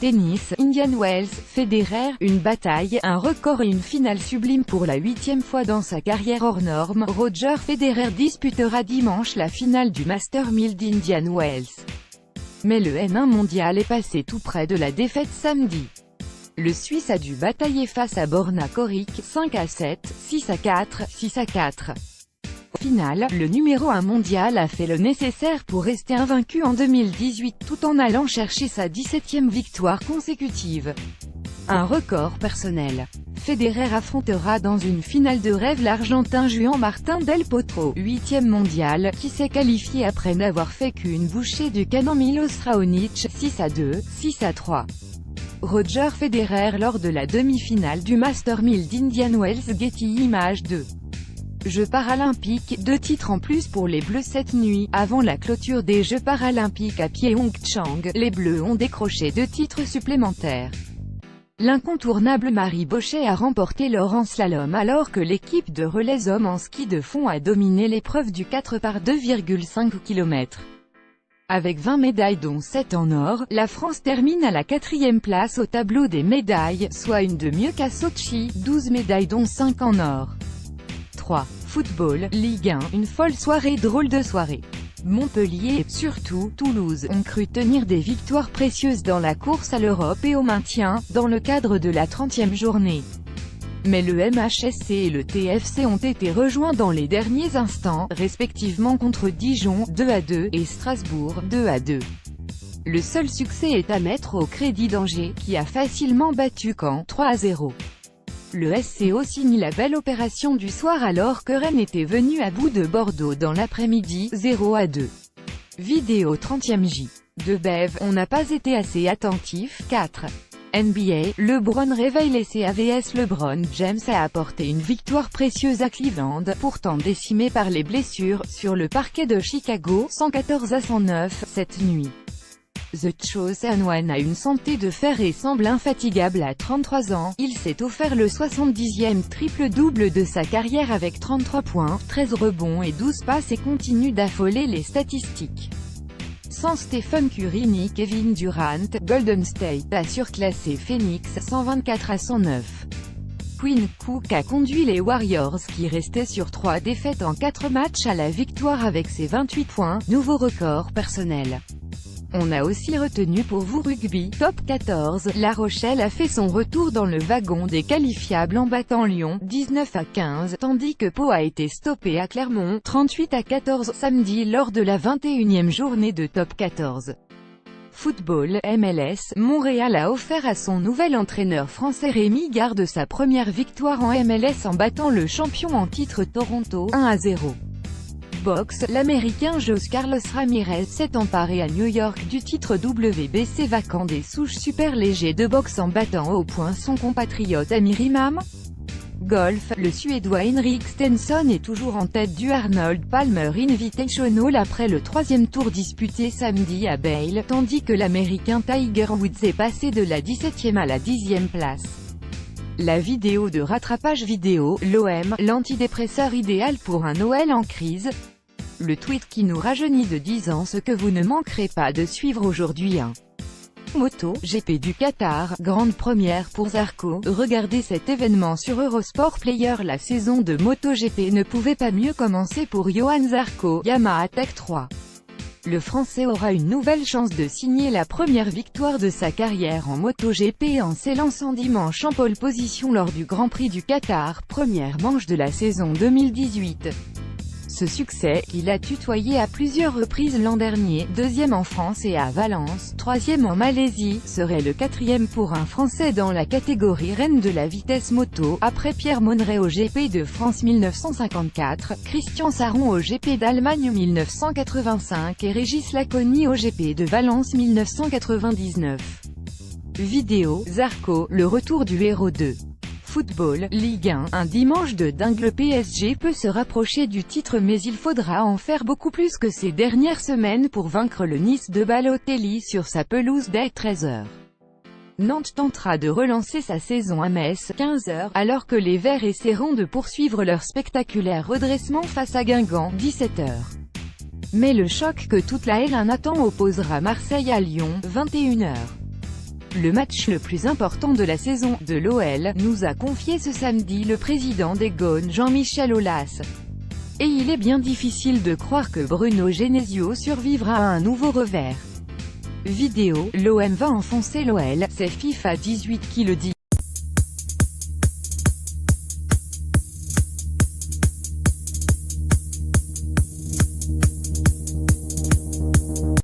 Tennis, Indian Wells, Federer, une bataille, un record et une finale sublime pour la 8e fois dans sa carrière hors norme. Roger Federer disputera dimanche la finale du Masters 1000 d'Indian Wells. Mais le N1 mondial est passé tout près de la défaite samedi. Le Suisse a dû batailler face à Borna Coric, 5-7, 6-4, 6-4. Au final, le numéro 1 mondial a fait le nécessaire pour rester invaincu en 2018 tout en allant chercher sa 17e victoire consécutive. Un record personnel. Federer affrontera dans une finale de rêve l'Argentin Juan Martín del Potro, 8e mondial, qui s'est qualifié après n'avoir fait qu'une bouchée du canon Milos Raonic, 6-2, 6-3. Roger Federer lors de la demi-finale du Masters 1000 d'Indian Wells. Getty Images 2. Jeux paralympiques, 2 titres en plus pour les Bleus cette nuit. Avant la clôture des Jeux paralympiques à Pyeongchang, les Bleus ont décroché 2 titres supplémentaires. L'incontournable Marie Bochet a remporté l'or en slalom alors que l'équipe de relais hommes en ski de fond a dominé l'épreuve du 4 par 2,5 km. Avec 20 médailles dont 7 en or, la France termine à la 4e place au tableau des médailles, soit une de mieux qu'à Sochi, 12 médailles dont 5 en or. 3. Football, Ligue 1, une folle soirée. Drôle de soirée. Montpellier et, surtout, Toulouse, ont cru tenir des victoires précieuses dans la course à l'Europe et au maintien, dans le cadre de la 30e journée. Mais le MHSC et le TFC ont été rejoints dans les derniers instants, respectivement contre Dijon, 2-2, et Strasbourg, 2-2. Le seul succès est à mettre au crédit d'Angers, qui a facilement battu Caen, 3-0. Le SCO signe la belle opération du soir alors que Rennes était venu à bout de Bordeaux dans l'après-midi, 0-2. Vidéo 30e J. De Bev, on n'a pas été assez attentif. 4. NBA, LeBron réveille les CAVS. LeBron James a apporté une victoire précieuse à Cleveland, pourtant décimé par les blessures, sur le parquet de Chicago, 114-109, cette nuit. The Chosen One a une santé de fer et semble infatigable à 33 ans. Il s'est offert le 70e triple-double de sa carrière avec 33 points, 13 rebonds et 12 passes et continue d'affoler les statistiques. Sans Stephen Curry ni Kevin Durant, Golden State a surclassé Phoenix, 124-109. Quinn Cook a conduit les Warriors qui restaient sur 3 défaites en 4 matchs à la victoire avec ses 28 points, nouveau record personnel. On a aussi retenu pour vous rugby, top 14, La Rochelle a fait son retour dans le wagon des qualifiables en battant Lyon, 19-15, tandis que Pau a été stoppé à Clermont, 38-14, samedi lors de la 21e journée de top 14. Football, MLS, Montréal a offert à son nouvel entraîneur français Rémi Garde sa première victoire en MLS en battant le champion en titre Toronto, 1-0. Boxe, l'Américain Jos Carlos Ramirez s'est emparé à New York du titre WBC vacant des souches super légers de boxe en battant au point son compatriote Amir Imam. Golf, le Suédois Henrik Stenson est toujours en tête du Arnold Palmer Invitational après le 3e tour disputé samedi à Vail, tandis que l'Américain Tiger Woods est passé de la 17e à la 10e place. La vidéo de rattrapage vidéo, l'OM, l'antidépresseur idéal pour un Noël en crise. Le tweet qui nous rajeunit de 10 ans. Ce que vous ne manquerez pas de suivre aujourd'hui. Moto GP du Qatar, grande première pour Zarco. Regardez cet événement sur Eurosport Player. La saison de MotoGP ne pouvait pas mieux commencer pour Johann Zarco, Yamaha Tech 3. Le Français aura une nouvelle chance de signer la première victoire de sa carrière en MotoGP en s'élançant dimanche en pole position lors du Grand Prix du Qatar, première manche de la saison 2018. Ce succès, il a tutoyé à plusieurs reprises l'an dernier, 2e en France et à Valence, 3e en Malaisie, serait le 4e pour un Français dans la catégorie reine de la vitesse moto, après Pierre Monneret au GP de France 1954, Christian Saron au GP d'Allemagne 1985 et Régis Laconi au GP de Valence 1999. Vidéo, Zarco, le retour du héros 2. Football, Ligue 1, un dimanche de dingue. Le PSG peut se rapprocher du titre mais il faudra en faire beaucoup plus que ces dernières semaines pour vaincre le Nice de Balotelli sur sa pelouse dès 13h. Nantes tentera de relancer sa saison à Metz, 15h, alors que les Verts essaieront de poursuivre leur spectaculaire redressement face à Guingamp, 17h. Mais le choc que toute la L1 attend opposera Marseille à Lyon, 21h. Le match le plus important de la saison de l'OL, nous a confié ce samedi le président des Gones Jean-Michel Aulas. Et il est bien difficile de croire que Bruno Genesio survivra à un nouveau revers. Vidéo, l'OM va enfoncer l'OL, c'est FIFA 18 qui le dit.